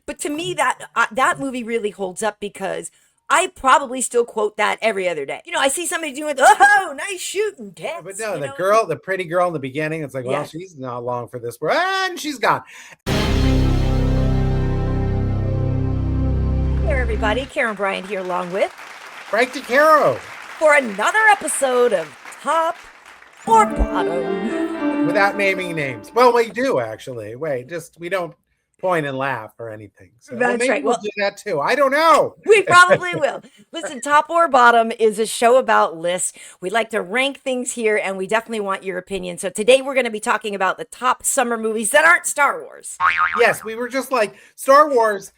But to me, that movie really holds up because I probably still quote that every other day. I see somebody doing, oh, nice shooting, But tits, no, the girl, the pretty girl in the beginning, it's like, well, Yes. she's not long for this world, and she's gone. Hey, everybody. Karyn Bryant here, along with Frank DeCaro. For another episode of Top or Bottom. Without naming names. Well, we do actually. We don't point and laugh or anything. So That's maybe right. we'll do that too. I don't know. We probably will. Listen, Top or Bottom is a show about lists. We like to rank things here, and we definitely want your opinion. So today we're going to be talking about the top summer movies that aren't Star Wars. Yes, we were just like, Star Wars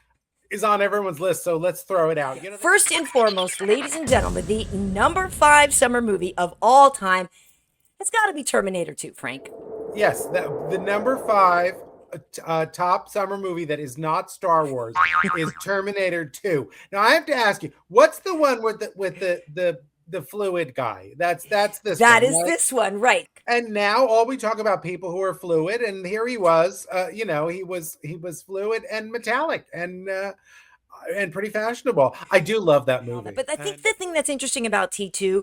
is on everyone's list, so let's throw it out. First and foremost, ladies and gentlemen, the number 5 summer movie of all time, it's got to be Terminator 2, Frank. Yes, the number 5 top summer movie that is not Star Wars is Terminator 2. Now I have to ask you, what's the one with the fluid guy? That's this. That one, is right? this one, right? And now all we talk about people who are fluid, and here he was. He was fluid and metallic and pretty fashionable. I do love that movie. But I think the thing that's interesting about T2,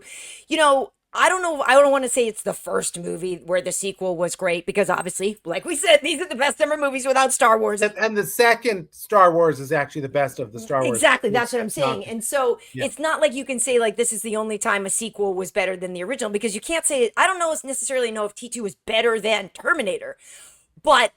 I don't know. I don't want to say it's the first movie where the sequel was great because obviously, like we said, these are the best summer movies without Star Wars. And the second Star Wars is actually the best of the Star Wars. Exactly. That's what I'm saying. And so It's not like you can say like this is the only time a sequel was better than the original because you can't say, I don't necessarily know if T2 is better than Terminator, but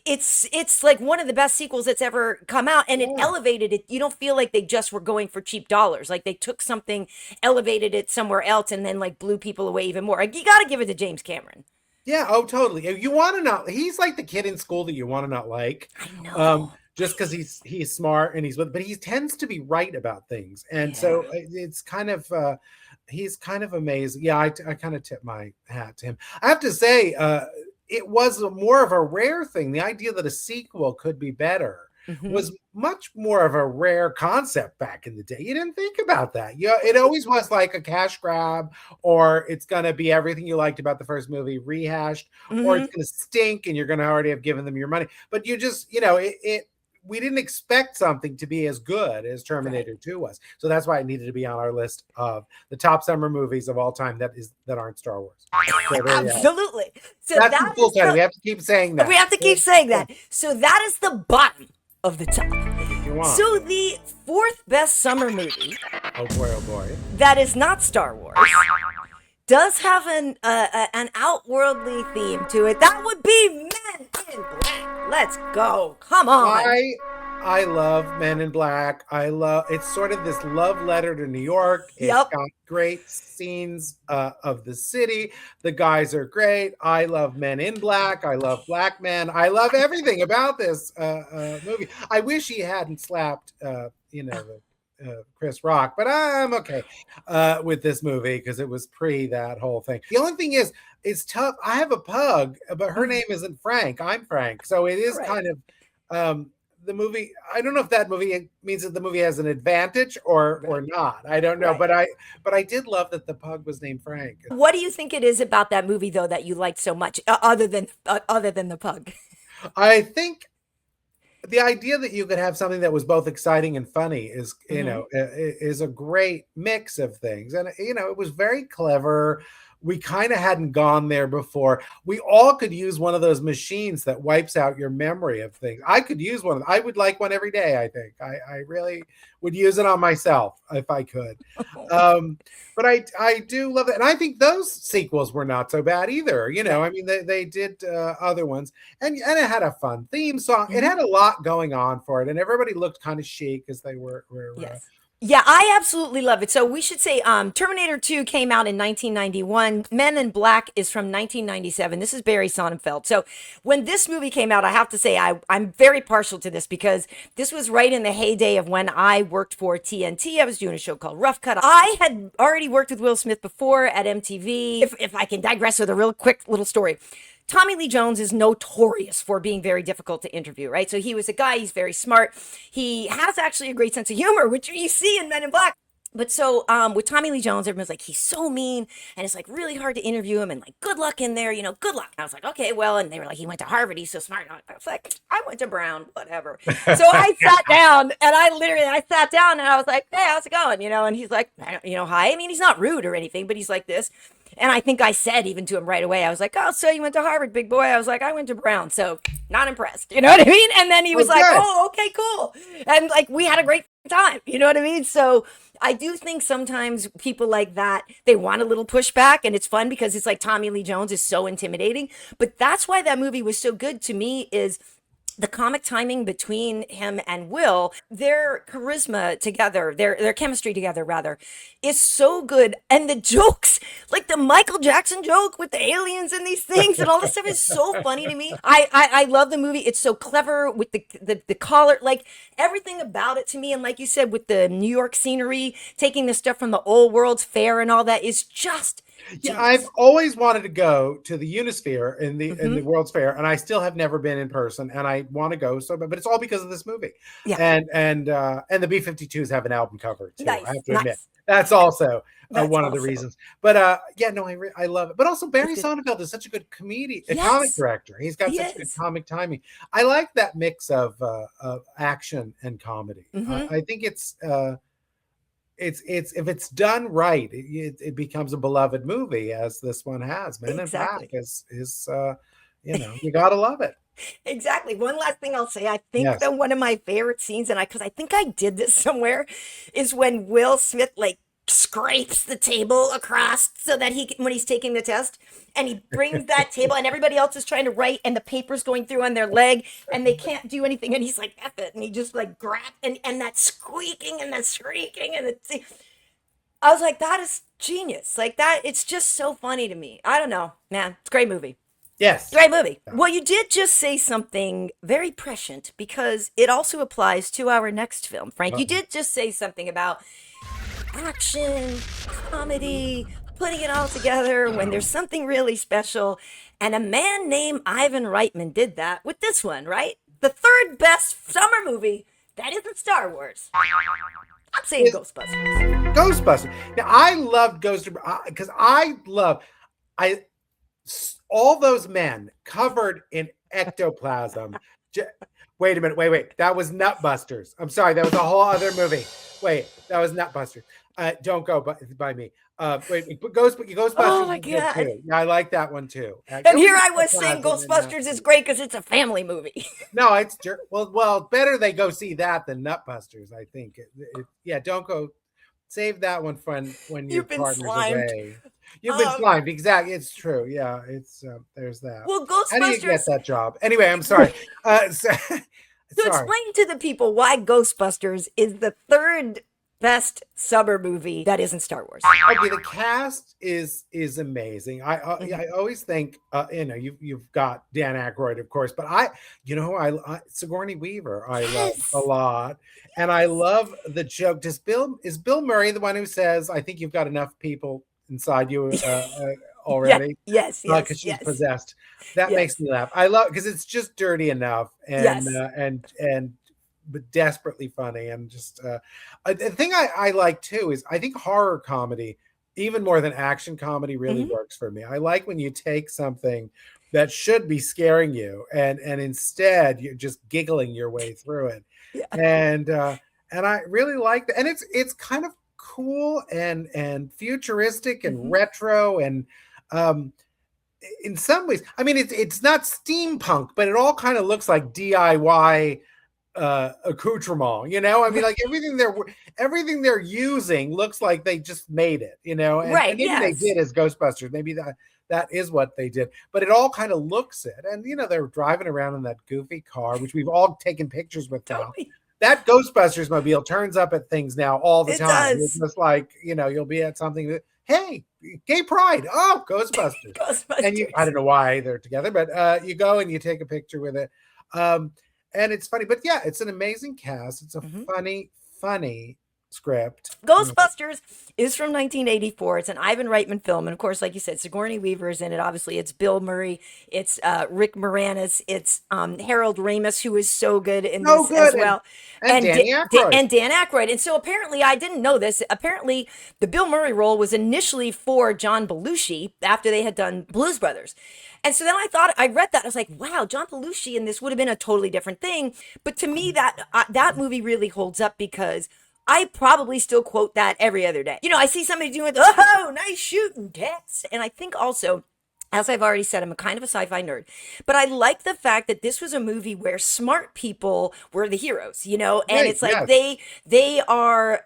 it's like one of the best sequels that's ever come out, and it elevated it. You don't feel like they just were going for cheap dollars. Like they took something, elevated it somewhere else, and then like blew people away even more. Like, you got to give it to James Cameron. Yeah. Oh, totally. You want to not. He's like the kid in school that you want to not like. I know. Just because he's smart and but he tends to be right about things, and so it's kind of he's kind of amazing. Yeah, I kind of tip my hat to him. I have to say. It was more of a rare thing. The idea that a sequel could be better was much more of a rare concept back in the day. You didn't think about that. It always was like a cash grab, or it's going to be everything you liked about the first movie rehashed, or it's going to stink and you're going to already have given them your money. But you just, we didn't expect something to be as good as Terminator 2 was. So that's why it needed to be on our list of the top summer movies of all time that aren't Star Wars. So absolutely. So that's the full title. We have to keep saying that. We have to keep saying that. So that is the bottom of the top. So the 4th best summer movie. Oh boy. That is not Star Wars. Does have an outworldly theme to it. That would be Men in Black. Let's go. Come on. I love Men in Black. It's sort of this love letter to New York. It's got great scenes of the city. The guys are great. I love Men in Black. I love black men. I love everything about this movie. I wish he hadn't slapped, Chris Rock, but I'm okay with this movie because it was pre that whole thing. The only thing is, it's tough. I have a pug, but her name isn't Frank. I'm Frank, so it is kind of the movie. I don't know if that movie means that the movie has an advantage or not. I don't know, but I did love that the pug was named Frank. What do you think it is about that movie though that you liked so much, other than the pug? I think the idea that you could have something that was both exciting and funny is, is a great mix of things. And, it was very clever. We kind of hadn't gone there before. We all could use one of those machines that wipes out your memory of things. I could use one. I would like one every day, I think. I really would use it on myself if I could. But I do love it. And I think those sequels were not so bad either. I mean, they did other ones. And it had a fun theme song. It had a lot going on for it. And everybody looked kind of chic as they were yes. Yeah, I absolutely love it. So we should say Terminator 2 came out in 1991. Men in Black is from 1997. This is Barry Sonnenfeld. So when this movie came out, I have to say I'm very partial to this because this was right in the heyday of when I worked for TNT. I was doing a show called Rough Cut. I had already worked with Will Smith before at MTV. If I can digress with a real quick little story. Tommy Lee Jones is notorious for being very difficult to interview, right? So he was a guy, he's very smart. He has actually a great sense of humor, which you see in Men in Black. But so with Tommy Lee Jones, everyone's like, he's so mean, and it's like really hard to interview him, and like, good luck in there, good luck. And I was like, okay, well, and they were like, he went to Harvard, he's so smart. And I was like, I went to Brown, whatever. So I sat down, and I sat down, and I was like, hey, how's it going? And he's like, hi. I mean, he's not rude or anything, but he's like this. And I think I said even to him right away, I was like, oh, so you went to Harvard, big boy? I was like, I went to Brown, so not impressed. You know what I mean? And then he was like, good. oh, okay, cool. And like, we had a great time. You know what I mean? So I do think sometimes people like that, they want a little pushback, and it's fun because it's like Tommy Lee Jones is so intimidating. But that's why that movie was so good to me, is the comic timing between him and Will, their charisma together, their chemistry together rather, is so good. And the jokes, like the Michael Jackson joke with the aliens and these things and all this stuff, is so funny to me. I love the movie. It's so clever with the collar, like everything about it to me. And like you said, with the New York scenery, taking the stuff from the old World's Fair and all that is just Yeah, I've always wanted to go to the Unisphere in the World's Fair, and I still have never been in person, and I want to go so bad, but it's all because of this movie. Yeah. And the B-52s have an album cover too. Nice, I have to admit, nice. that's also That's one of the also- reasons. But yeah, no, I love it. But also Barry Sonnenfeld is such a good comedian, a comic Yes. director. He's got He such good is. comic timing. I like that mix of action and comedy. Mhm. I think it's if it's done right, it becomes a beloved movie, as this one has. Men in Black Exactly. is you gotta love it. Exactly. One last thing I'll say. I think Yes. that one of my favorite scenes, and because I think I did this somewhere, is when Will Smith like scrapes the table across so that when he's taking the test, and he brings that table, and everybody else is trying to write, and the paper's going through on their leg, and they can't do anything, and he's like, F it, and he just like grabs, and that squeaking and that shrieking, I was like, that is genius. Like that, it's just so funny to me. I don't know, man. It's a great movie. Yes. Great movie. Well, you did just say something very prescient because it also applies to our next film. Frank, you did just say something about action, comedy, putting it all together when there's something really special. And a man named Ivan Reitman did that with this one, right? The third best summer movie that isn't Star Wars. I'm saying Ghostbusters. Ghostbusters. Now I loved Ghostbusters because I all those men covered in ectoplasm. Wait a minute. Wait. That was Nutbusters. I'm sorry. That was a whole other movie. Wait, that was Nutbusters. Don't go by me. Wait, Ghostbusters. Oh my is good God. too. Yeah, I like that one too. And here I was saying Ghostbusters is great because it's a family movie. No, it's well, better they go see that than Nutbusters. I think. Yeah, don't go. Save that one for when your You've been partner's slimed. away. You've been slimed. Exactly. It's true. Yeah. It's there's that. Well, How do you get Ghostbusters. that job? Anyway, I'm sorry. So Sorry. explain to the people why Ghostbusters is the third best summer movie that isn't Star Wars. Okay, the cast is amazing. I always think you've got Dan Aykroyd, of course, but I Sigourney Weaver I love Yes. a lot, and I love the joke. Is Bill Murray the one who says, "I think you've got enough people inside you already"? Yes, Because she's yes. possessed. That Yes. makes me laugh. I love because it's just dirty enough and Yes. and but desperately funny and just the thing I like too is I think horror comedy even more than action comedy really works for me. I like when you take something that should be scaring you and instead you're just giggling your way through it. Yeah. And I really like that. And it's kind of cool and futuristic and retro and in some ways, I mean, it's not steampunk, but it all kind of looks like DIY accoutrement. I mean, like everything they're using looks like they just made it. And maybe they did as Ghostbusters. Maybe that is what they did, but it all kind of looks it. And they're driving around in that goofy car, which we've all taken pictures with now. Totally. That Ghostbusters mobile turns up at things now all the It time. does. It's just like you'll be at something. Hey, gay pride. Oh, Ghostbusters. Ghostbusters. And I don't know why they're together, but you go and you take a picture with it. And it's funny, but yeah, it's an amazing cast. It's a funny script. Ghostbusters is from 1984. It's an Ivan Reitman film, and of course, like you said, Sigourney Weaver is in it. Obviously, it's Bill Murray, it's Rick Moranis, it's Harold Ramis, who is so good in So this as good, well, and Danny Aykroyd. and Dan Aykroyd. And so apparently, I didn't know this. Apparently, the Bill Murray role was initially for John Belushi after they had done Blues Brothers. And so then I read that, I was like, wow, John Belushi in this would have been a totally different thing. But to me, that movie really holds up because I probably still quote that every other day. I see somebody doing, oh, nice shooting, Tex. And I think also, as I've already said, I'm a kind of a sci-fi nerd, but I like the fact that this was a movie where smart people were the heroes, and Right, it's like yes. they are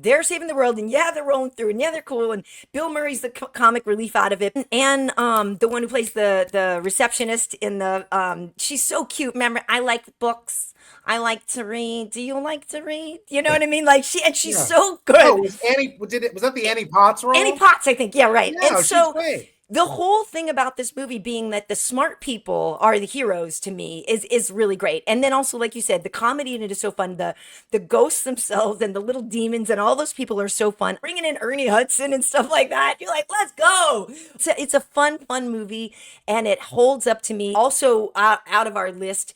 they're saving the world, and yeah, they're rolling through, and yeah, they're cool, and Bill Murray's the comic relief out of it, and the one who plays the receptionist in the she's so cute. Remember, I like books. I like to read. Do you like to read? You know what I mean? Like she's Yeah. so Oh, good. was that the Annie Potts Annie role? Potts, I think. Yeah, right. And Yeah, she's so great. the whole thing about this movie being that the smart people are the heroes to me is really great. And then also, like you said, the comedy in it is so fun. The ghosts themselves and the little demons and all those people are so fun. Bringing in Ernie Hudson and stuff like that, you're like, let's go. It's a fun movie, and it holds up to me. Also, out of our list,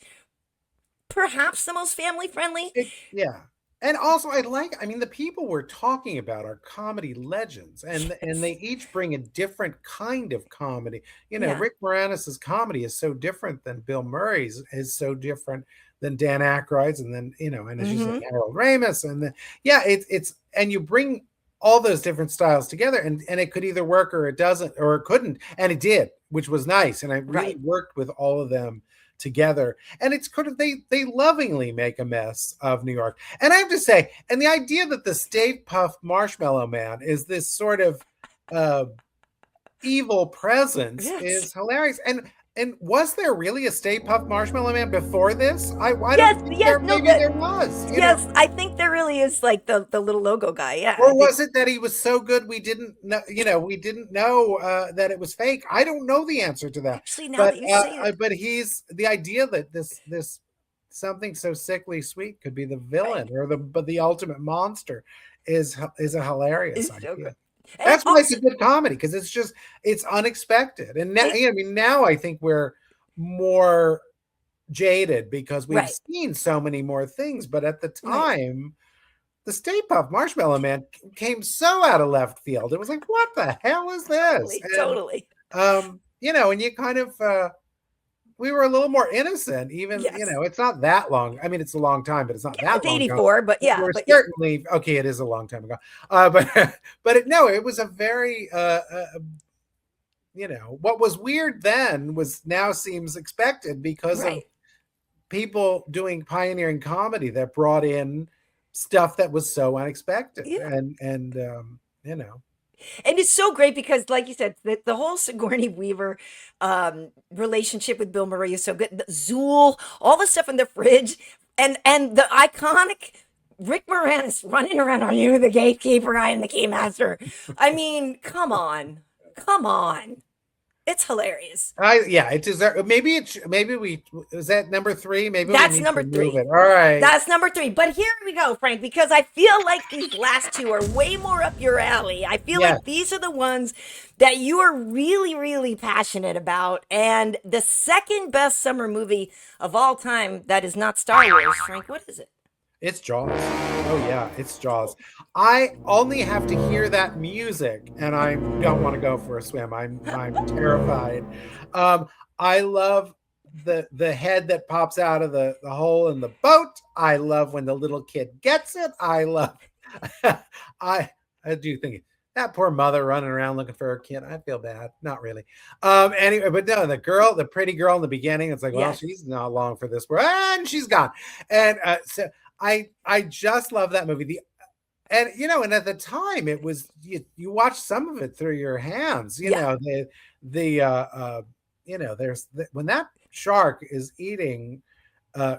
perhaps the most family friendly. Yeah. And also, I mean, the people we're talking about are comedy legends, and they each bring a different kind of comedy. Yeah. Rick Moranis's comedy is so different than Bill Murray's, is so different than Dan Aykroyd's, and then and as you said, Mm-hmm. Harold Ramis, and then yeah, it's and you bring all those different styles together, and it could either work or it doesn't, or it couldn't, and it did, which was nice, and I really Right. worked with all of them together, and it's kind of they lovingly make a mess of New York. And I have to say, and the idea that the Stay Puft Marshmallow Man is this sort of uh, evil presence Yes. is hilarious. And was there really a Stay Puft Marshmallow Man before this? I don't Yes. think Yes. there. No. Maybe there was. Yes. I think there really is like the little logo guy. Yeah. I Or think was it that he was so good we didn't know? We didn't know that it was fake. I don't know the answer to that. actually now But that you say it. he's the idea that this something so sickly sweet could be the villain Right. or the ultimate monster is a hilarious It's so idea. good. And That's why it's also, a good comedy, because it's unexpected. And now, it, I mean, now I think we're more jaded because we've right. seen so many more things. But at the Right. time, the Stay Puft Marshmallow Man came so out of left field. It was like, what the hell is this? Totally. And Totally. and you kind of we were a little more innocent, even, Yes. it's not that long. I mean, it's a long time, but it's not Yeah. that It's long ago. 84, but yeah. We're But yeah. certainly okay, it is a long time ago. But no, it was a very what was weird then was now seems expected because of Right. people doing pioneering comedy that brought in stuff that was so unexpected, Yeah. and you know And it's so great because, like you said, the whole Sigourney Weaver relationship with Bill Murray is so good. The Zool, all the stuff in the fridge, and the iconic Rick Moranis running around. Are you the gatekeeper? I am the keymaster. I mean, come on, come on. It's hilarious. it deserves, maybe we is that number 3, maybe we That's need to number move three. it. All right. That's number 3. But here we go, Frank, because I feel like these last two are way more up your alley. I feel Yeah. like these are the ones that you are really, really passionate about. And the second best summer movie of all time that is not Star Wars, Frank, what is it? It's Jaws. Oh yeah, it's Jaws. I only have to hear that music and I don't want to go for a swim. I'm terrified. I love the head that pops out of the hole in the boat. I love when the little kid gets it. I love I do think that poor mother running around looking for her kid. I feel bad. Not really. Anyway, but no, the pretty girl in the beginning, it's like, well, Yes. she's not long for this world, and she's gone. And so I just love that movie. And at the time it was you watch some of it through your hands. Yeah. There's when that shark is eating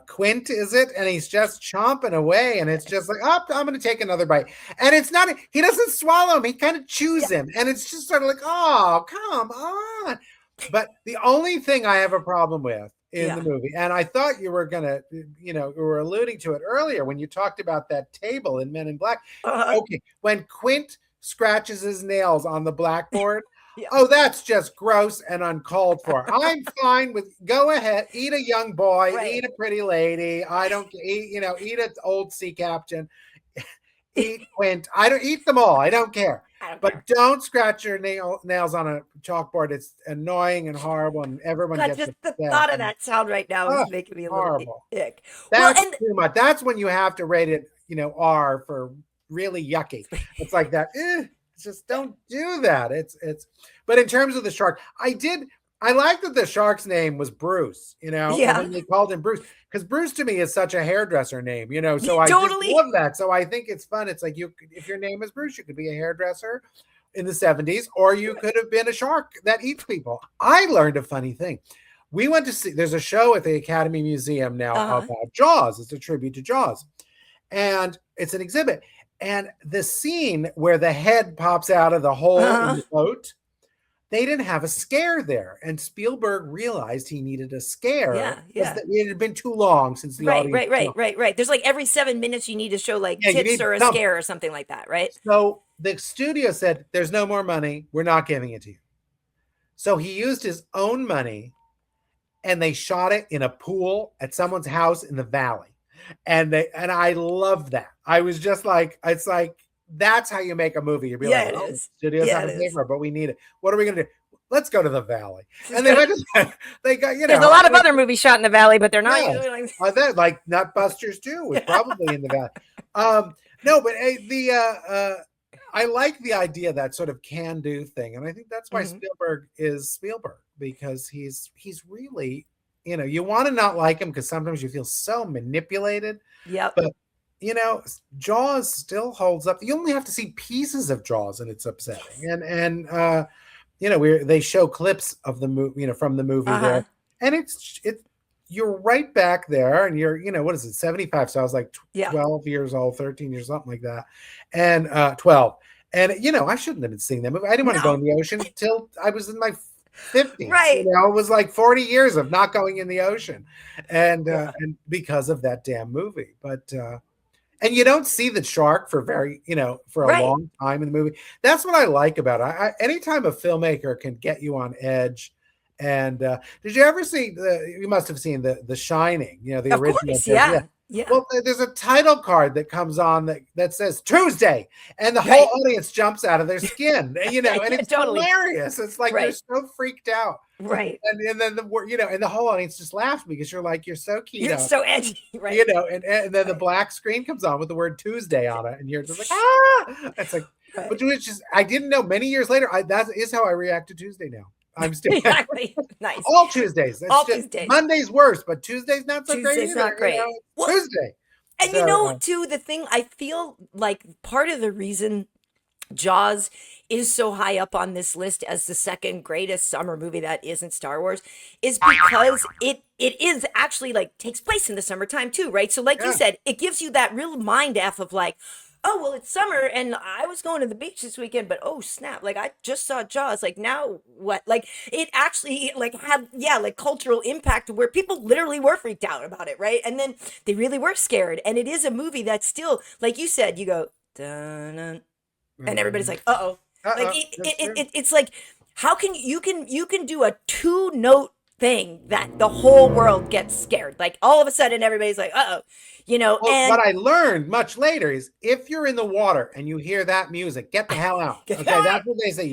Quint, is it? And he's just chomping away, and it's just like, oh, I'm going to take another bite. And it's not, he doesn't swallow him. He kind of chews him. And it's just sort of like, oh, come on. But the only thing I have a problem with in the Yeah. movie. And I thought you were gonna, you were alluding to it earlier when you talked about that table in Men in Black. Uh-huh. Okay, when Quint scratches his nails on the blackboard, Yeah. oh, that's just gross and uncalled for. I'm fine with go ahead, eat a young boy, Right. eat a pretty lady. I don't eat, eat an old sea captain, eat Quint. I don't eat them all. I don't care. I don't But care. don't scratch your nails on a chalkboard. It's annoying and horrible, and everyone God, gets just the upset. thought of that sound right now Oh, is making me a little horrible. ick. Well, That's and too much. That's when you have to rate it, R for really yucky. It's like that. Just don't do that. But in terms of the shark, I like that the shark's name was Bruce, and yeah, then they called him Bruce because Bruce to me is such a hairdresser name, so I just totally. love that. So I think it's fun. It's like if your name is Bruce, you could be a hairdresser in the 70s, or you could have been a shark that eats people. I learned a funny thing. We went to see, there's a show at the Academy Museum now Uh-huh. about Jaws. It's a tribute to Jaws. And it's an exhibit. And the scene where the head pops out of the hole in Uh-huh. the boat, they didn't have a scare there. And Spielberg realized he needed a scare Yeah, because yeah. it had been too long since the Right, audience. right, right, right, right. There's like every 7 minutes you need to show like Yeah, you tits need or a something. scare or something like that, right? So the studio said, there's no more money. We're not giving it to you. So he used his own money and they shot it in a pool at someone's house in the valley. And I love that. I was just like, it's like, that's how you make a movie. You'd be Yeah, like, it oh, is. studios Yeah, have it a is. paper, but we need it. What are we going to do? Let's go to the valley. Just And they go- went to, they got, There's a lot of other movies shot in the valley, but they're not yeah, usually like that, like Nutbusters too was probably in the valley. No, but I like the idea, that sort of can do thing. And I think that's why Mhm. Spielberg is Spielberg, because he's really, you want to not like him because sometimes you feel so manipulated. Yep. But Jaws still holds up. You only have to see pieces of Jaws and it's upsetting. And they show clips of the movie, from the movie Uh-huh. there, and you're right back there, and you're, what is it, 75? So I was like Yeah. 12 years old, 13 years, something like that, and 12. And I shouldn't have been seeing that movie. I didn't want to go in the ocean till I was in my 50s. Right. It was like 40 years of not going in the ocean, and Yeah. and because of that damn movie. But and you don't see the shark for for a Right. long time in the movie. That's what I like about it. Anytime a filmmaker can get you on edge. And did you ever see you must have seen the Shining, the Of original. course, yeah. Yeah. Well, there's a title card that comes on that says Tuesday, and the Right. whole audience jumps out of their skin, and it's Totally. hilarious. It's like they're Right. so freaked out. Right. And then and the whole audience just laughs because you're like, you're so keyed You're up. so edgy, right? And then the black screen comes on with the word Tuesday on it, and you're just like, ah! It's like, Right. but which is, I didn't know many years later. That is how I react to Tuesday now. I'm still Exactly. Nice. all Tuesdays. All Tuesdays. Monday's worse, but Tuesday's not so great. Tuesday's either, not great. Well, Tuesday. And So, too, the thing I feel like part of the reason Jaws is so high up on this list as the second greatest summer movie that isn't Star Wars is because it is actually like takes place in the summertime too, right? So like you Yeah. said, it gives you that real mind F of like, oh well, it's summer and I was going to the beach this weekend, but oh snap, like I just saw Jaws, like now what? Like it actually like had like cultural impact where people literally were freaked out about it, right? And then they really were scared, and it is a movie that still, like you said, you go dun, and everybody's like, uh-oh. Like it's like, how can you can do a 2-note thing that the whole world gets scared. Like all of a sudden everybody's like, uh-oh. Well, And what I learned much later is if you're in the water and you hear that music, get the hell out. Get Okay, out. that's what they say.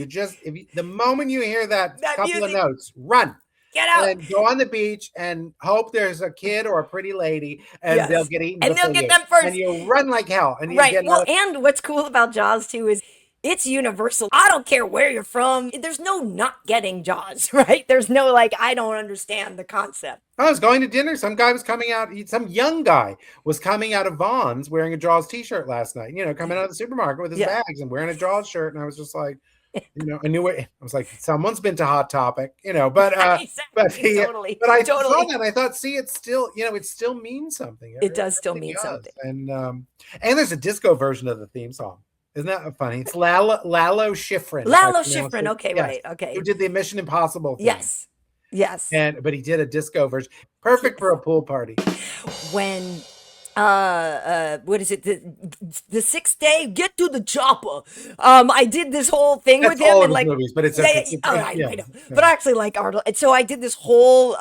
The moment you hear that couple music, of notes, run. get out. And go on the beach and hope there's a kid or a pretty lady, and Yes. they'll get eaten. And they'll before get you. them first. And you run like hell. And you Right. get Well, out. and what's cool about Jaws too is it's universal. I don't care where you're from. There's no not getting Jaws, right? There's no like, I don't understand the concept. I was going to dinner. Some guy was coming out. Some young guy was coming out of Vaughn's wearing a Jaws t-shirt last night. Coming out of the supermarket with his Yeah. bags and wearing a Jaws shirt. And I was just like, I knew it. I was like, someone's been to Hot Topic, but Exactly, totally. but I Totally. saw that and I thought, see, it still, it still means something. It does still really mean does. something. And there's a disco version of the theme song. Isn't that funny? It's Lalo Schifrin. Lalo Schifrin. Okay, Yes. right. Okay. Who did the Mission Impossible thing. Yes. Yes. But he did a disco version, perfect for Yes. a pool party. When what is it, the sixth day, get to the chopper. I did this whole thing with That's him, all of and his like, movies, but it's yeah, okay. yeah, yeah, oh, I Yeah, know, yeah. but I actually like Arnold, and so I did this whole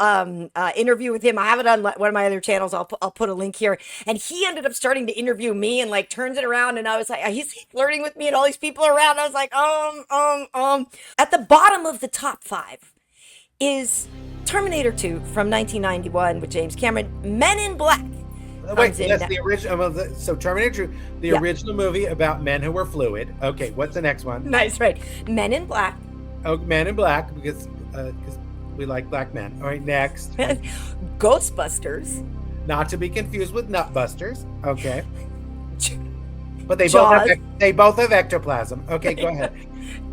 interview with him. I have it on one of my other channels. I'll put a link here, and he ended up starting to interview me and like turns it around, and I was like, he's flirting with me and all these people around. I was like, at the bottom of the top five is Terminator 2 from 1991 with James Cameron. Men in Black Wait, comes in. that's the original. So Terminator 2, the Yeah, original movie about men who were fluid. Okay, what's the next one? nice, right? Men in Black. Oh, Men in Black, because we like black men. All right, next. Ghostbusters. Not to be confused with Nutbusters. Okay, but Jaws. they both have ectoplasm. Okay, go ahead.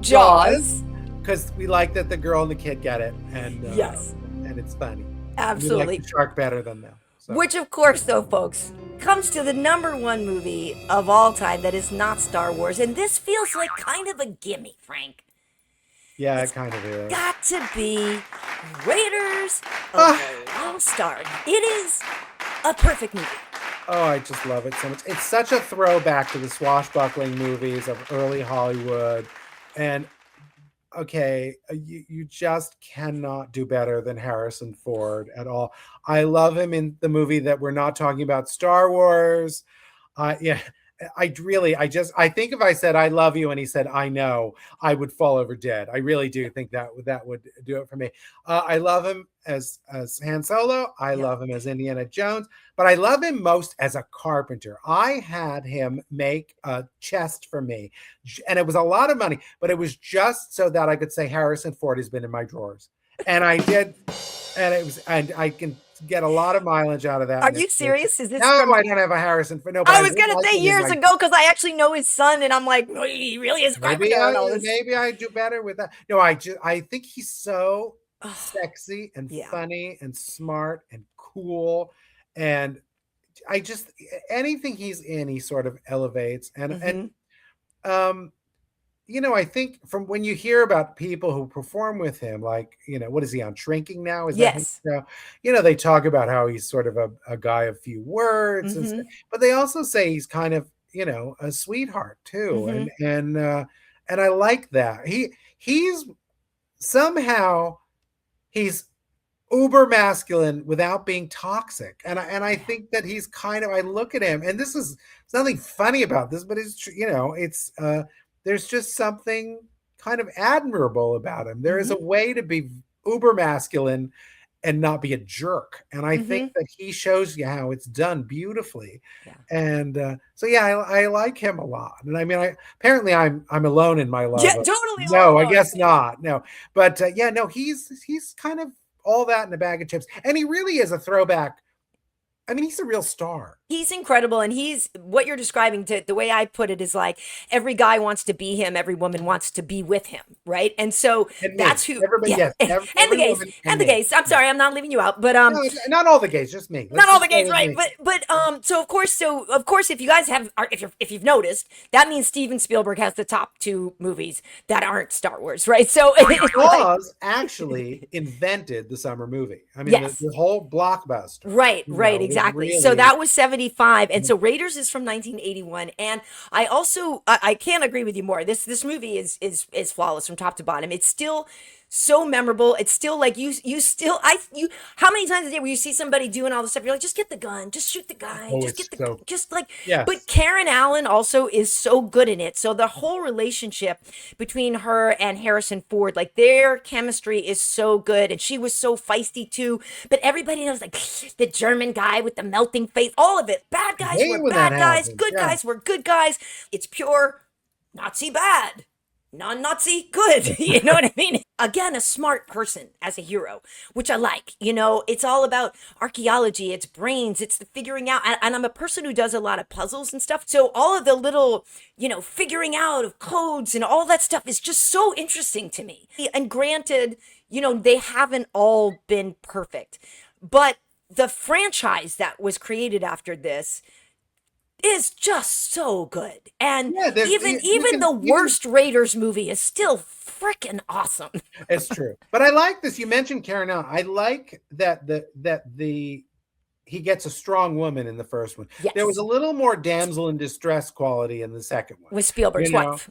Jaws. Because we like that the girl and the kid get it, Yes, and it's funny. absolutely. We like the shark better than them. So. Which, of course, though, folks, comes to the number one movie of all time that is not Star Wars, and this feels like kind of a gimme, Frank. Yeah, it kind of is. Got to be Raiders of Ah. the Lost Ark. It is a perfect movie. Oh, I just love it so much. It's such a throwback to the swashbuckling movies of early Hollywood, and okay, you just cannot do better than Harrison Ford at all. I love him in the movie that we're not talking about, Star Wars. Yeah, I think if I said I love you and he said I know, I would fall over dead. I really do think that would do it for me. I love him as Han Solo. I Yep. love him as Indiana Jones, but I love him most as a carpenter. I had him make a chest for me, and it was a lot of money, but it was just so that I could say Harrison Ford has been in my drawers, and I did, and I can get a lot of mileage out of that. Are you serious? Is this No, from? I don't have a Harrison Ford. No, but I I was would gonna like say him in years my. ago because I actually know his son, and I'm like, oh, he really is a carpenter and all this. Maybe I do better with that. No, I think he's so sexy and Yeah. funny and smart and cool, and I just anything he's in, he sort of elevates. And um, I think from when you hear about people who perform with him, like, what is he on, Shrinking now? Is that his Yes. show? They talk about how he's sort of a guy of few words, and stuff, but they also say he's kind of, a sweetheart too, and I like that. He's somehow he's uber masculine without being toxic, and I think that he's kind of, I look at him, and there's nothing funny about this, but it's there's just something kind of admirable about him. There is a way to be uber masculine and not be a jerk, and I think that he shows you how it's done beautifully. Yeah. And so yeah, I like him a lot, and I mean, apparently I'm alone in my love. Yeah, totally. No, I guess not. No, but yeah, no, he's kind of all that in a bag of chips, and he really is a throwback. I mean, he's a real star. He's incredible, and he's what you're describing. To the way I put it is like every guy wants to be him, every woman wants to be with him, right? And so And that's me. who. Everybody, Yeah, yes, and every the gays, woman and the me. gays. I'm sorry, I'm not leaving you out, but No, not all the gays, just me. not all the just gays, say right? me. But so of course, if you guys if you've noticed, that means Steven Spielberg has the top two movies that aren't Star Wars, right? So Jaws actually invented the summer movie. I mean, Yes. the whole blockbuster. Right, was exactly. So really- that was 75, and so Raiders is from 1981. And I also I can't agree with you more. This movie is flawless from top to bottom. It's still so memorable. It's still like you still you how many times a day where you see somebody doing all this stuff, you're like, just get the gun, just shoot the guy, Oh, just it's get the so- just like Yes. But Karen Allen also is so good in it. So the whole relationship between her and Harrison Ford, like their chemistry is so good, and she was so feisty too. But everybody knows, like, the German guy with the melting face, all of it. Bad guys hate were when bad that guys, happens, good yeah. guys were good guys. It's pure Nazi bad, non-Nazi good. You know what I mean? Again, a smart person as a hero, which I like. It's all about archaeology, it's brains, it's the figuring out. And I'm a person who does a lot of puzzles and stuff. So all of the little, figuring out of codes and all that stuff is just so interesting to me. And granted, they haven't all been perfect, but the franchise that was created after this is just so good. And Yeah, you even can the you can. worst Raiders movie is still freaking awesome. It's true, but I like this. You mentioned Karen Allen. I like that the he gets a strong woman in the first one. There was Yes, a little more damsel in distress quality in the second one. with You Spielberg's know, wife.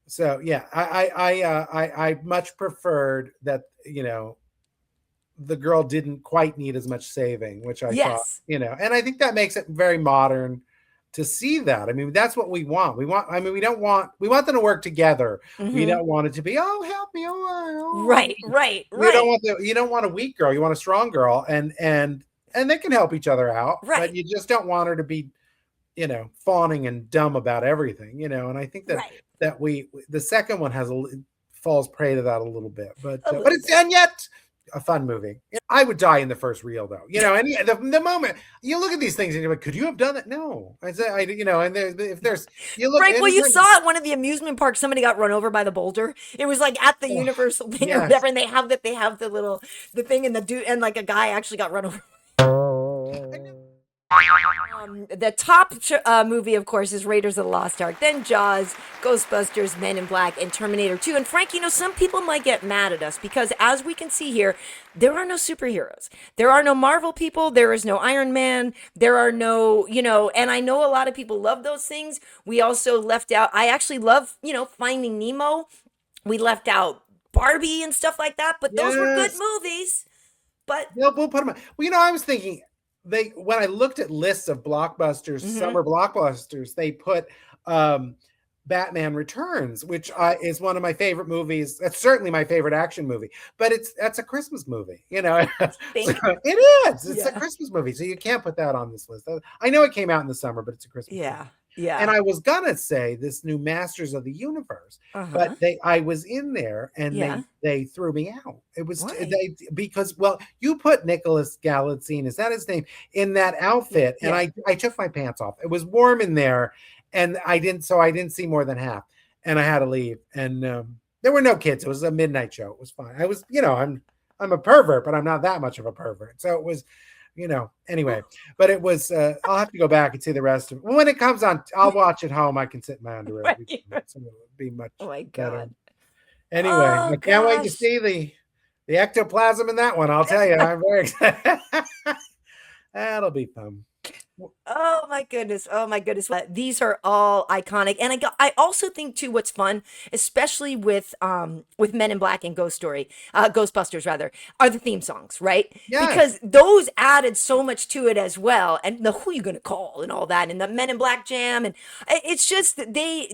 so yeah, I much preferred that. The girl didn't quite need as much saving, which I thought, Yes. and I think that makes it very modern to see that. I mean, that's what we want. I mean, we want them to work together. We Hmm. don't want it to be, oh, help me, Right, right, right, you don't want a weak girl. You want a strong girl, and they can help each other out, but right, you just don't want her to be, fawning and dumb about everything, and I think that right. the second one falls prey to that a little bit, A but little it's bit. and yet a fun movie. I would die in the first reel though, and the moment you look at these things and you're like, could you have done that? No, I say, and if there's you look Frank, well, you anytime, saw at one of the amusement parks, somebody got run over by the boulder. It was like at the oh, Universal thing or yes, whatever, and they have the thing, and the dude, and like a guy actually got run over. I know. The top movie, of course, is Raiders of the Lost Ark, then Jaws, Ghostbusters, Men in Black, and Terminator 2. And Frank, some people might get mad at us because, as we can see here, there are no superheroes. There are no Marvel people. There is no Iron Man. There are no, and I know a lot of people love those things. We also left out, I actually love, Finding Nemo. We left out Barbie and stuff like that, but those were good Yes. movies. But, We'll put them. Well, I was thinking when I looked at lists of blockbusters, mhm, summer blockbusters, they put um, Batman Returns, which is one of my favorite movies. That's certainly my favorite action movie, but that's a Christmas movie, So think, it is. It's a yeah, Christmas movie, so you can't put that on this list. I know it came out in the summer, but it's a Christmas movie. yeah, And yeah. I was gonna say this new Masters of the Universe, Uh but huh. I was in there and Yeah. they threw me out. It was Why? they because well, you put Nicholas Galitzine, is that his name, in that Yeah, outfit, and yeah. I took my pants off. It was warm in there, and I didn't see more than half, and I had to leave. And there were no kids. It was a midnight show. It was fine. I was, I'm a pervert, but I'm not that much of a pervert. So it was, anyway, but it was I'll have to go back and see the rest of it. When it comes on, I'll watch it home. I can sit in my underwear. Right. So it'll be much Oh my better. God. Anyway, Oh I can't wait to gosh. see the ectoplasm in that one. I'll tell you, I'm very excited. That'll be fun. Oh my goodness. Oh my goodness. These are all iconic. And I also think too what's fun, especially with Men in Black and Ghostbusters rather, are the theme songs, right? Yes, Because those added so much to it as well. And the who you gonna call and all that and the Men in Black jam and it's just they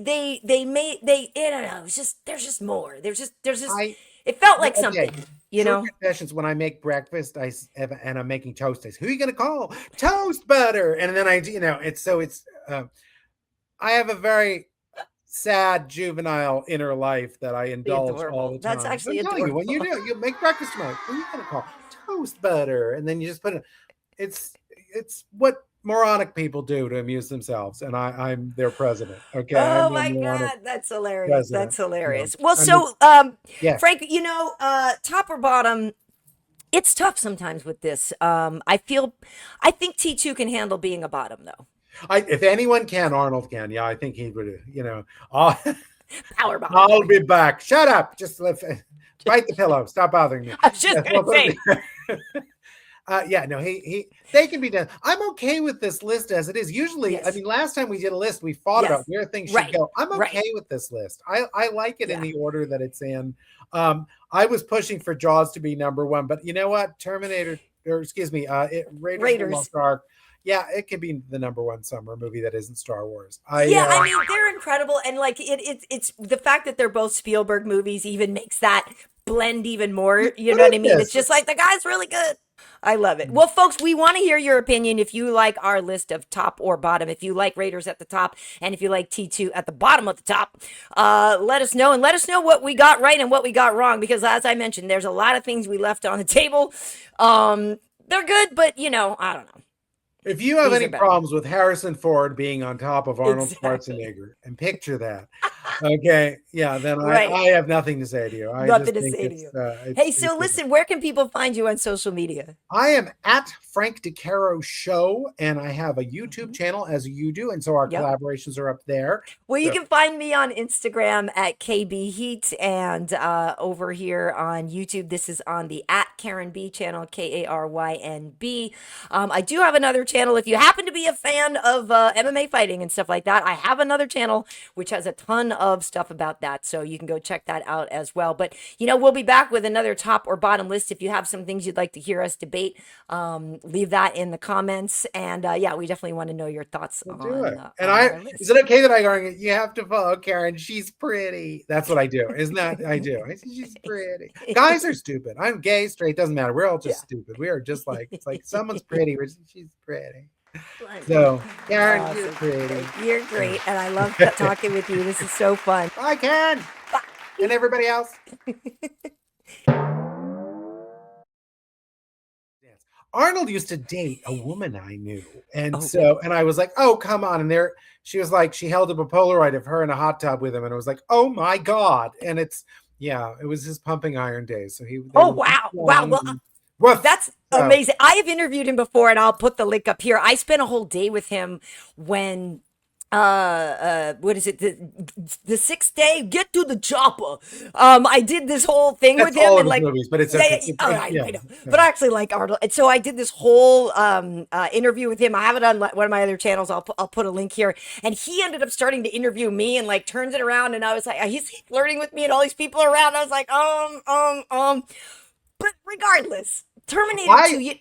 made I don't know, it's just there's just more. There's just I it felt like okay. something, you True know? confessions. When I make breakfast, and I'm making toast. Who are you gonna call? Toast butter. And then it's. I have a very sad juvenile inner life that I indulge all Adorable. the That's time. actually I'm telling you, when adorable. you make breakfast tomorrow, who are you gonna call? Toast butter, and then you just put it. It's what moronic people do to amuse themselves, and I'm their president. Okay, I'm Oh their my moronic God, that's hilarious. president. That's So hilarious. Well, I'm the so yes. Frank, top or bottom, it's tough sometimes with this. I think T2 can handle being a bottom though. If anyone can, Arnold can. Yeah, I think he would. I'll, Power bottom. I'll be back. Shut up. Just bite the pillow. Stop bothering me. I was just Yes, gonna say, yeah, no, they can be done. I'm okay with this list as it is. Usually, I yes, mean, last time we did a list, we fought about yes, where things should right, go. I'm right, okay with this list. I like it in yeah. the order that it's in. I was pushing for Jaws to be number one, but you know what? Terminator, or excuse me, Raiders of the Raiders. Lost Ark. Yeah, it could be the number one summer movie that isn't Star Wars. Yeah, I mean they're incredible, and like it's the fact that they're both Spielberg movies even makes that blend even more. You But know what it I mean? It's is. just like the guy's really good. I love it. Well, folks, we want to hear your opinion. If you like our list of top or bottom, if you like Raiders at the top, and if you like T2 at the bottom of the top, let us know and let us know what we got right and what we got wrong. Because as I mentioned, there's a lot of things we left on the table. They're good, but I don't know. If you have These any are better. problems with Harrison Ford being on top of Arnold Exactly. Schwarzenegger, and picture that, okay, yeah, then Right. I have nothing to say to you. I just Nothing to think say to you. Hey, so it's listen, where can people find you on social media? I am at Frank DeCaro Show, and I have a YouTube Mhm. channel as you do, and so our Yep. collaborations are up there. Well, you So can find me on Instagram at KB Heat, and over here on YouTube, this is on the at Karyn B channel, KARYNB. I do have another channel. If you happen to be a fan of MMA fighting and stuff like that, I have another channel which has a ton of stuff about that. So you can go check that out as well. But, we'll be back with another top or bottom list. If you have some things you'd like to hear us debate, leave that in the comments. And yeah, we definitely want to know your thoughts we'll do on it. uh, And on I our is list. it okay that I go? You have to follow Karen. She's pretty. That's what I do. Isn't that I do? I say she's pretty. Guys are stupid. I'm gay, straight. Doesn't matter. We're all Yeah. just stupid. We are just like it's like someone's pretty. She's pretty. Funny. So Karen, you're Awesome. pretty. You're great. And I love talking with you. This is so fun. Bye, Karen, and everybody else. Arnold used to date a woman I knew. And Oh, really? so, and I was like, oh, come on. And there, she was like, she held up a Polaroid of her in a hot tub with him. And it was like, oh my God. And yeah, it was his pumping iron days. So they Oh, were wow. Wow. long. Well, Woof. that's So, amazing. I have interviewed him before, and I'll put the link up here. I spent a whole day with him when what is it, the sixth day, get to the chopper. I did this whole thing with that's him, all of and his like, movies, but it's yeah, okay. yeah, yeah. Oh, Yeah. I know, but I actually like Arnold, and so I did this whole interview with him. I have it on one of my other channels. I'll put a link here, and he ended up starting to interview me, and like turns it around, and I was like, he's flirting with me, and all these people around. I was like, but regardless, Terminator I, 2, you,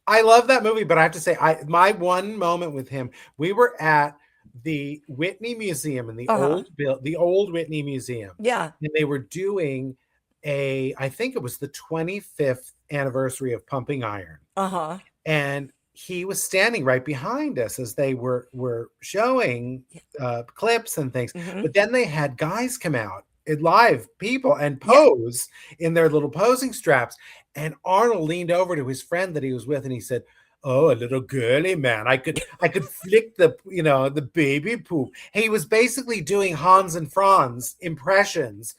I love that movie, but I have to say, my one moment with him, we were at the Whitney Museum in uh-huh. the old Whitney Museum, Yeah. and they were doing I think it was the 25th anniversary of Pumping Iron, Uh-huh. and he was standing right behind us as they were showing Yeah. clips and things. Mm-hmm. But then they had guys come out, live people, and Yeah. pose in their little posing straps. And Arnold leaned over to his friend that he was with, and he said, "Oh, a little girly man. I could flick the baby poop." He was basically doing Hans and Franz impressions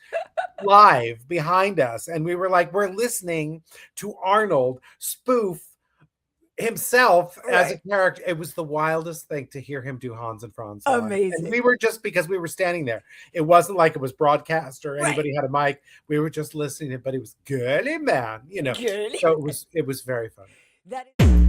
live behind us, and we were like, we're listening to Arnold spoof himself as a Right. character. It was the wildest thing to hear him do Hans and Franz live. And we Amazing. were just because we were standing there. It wasn't like it was broadcast or Right. anybody had a mic. We were just listening, but it was girly man. Girly. So it was very funny. That is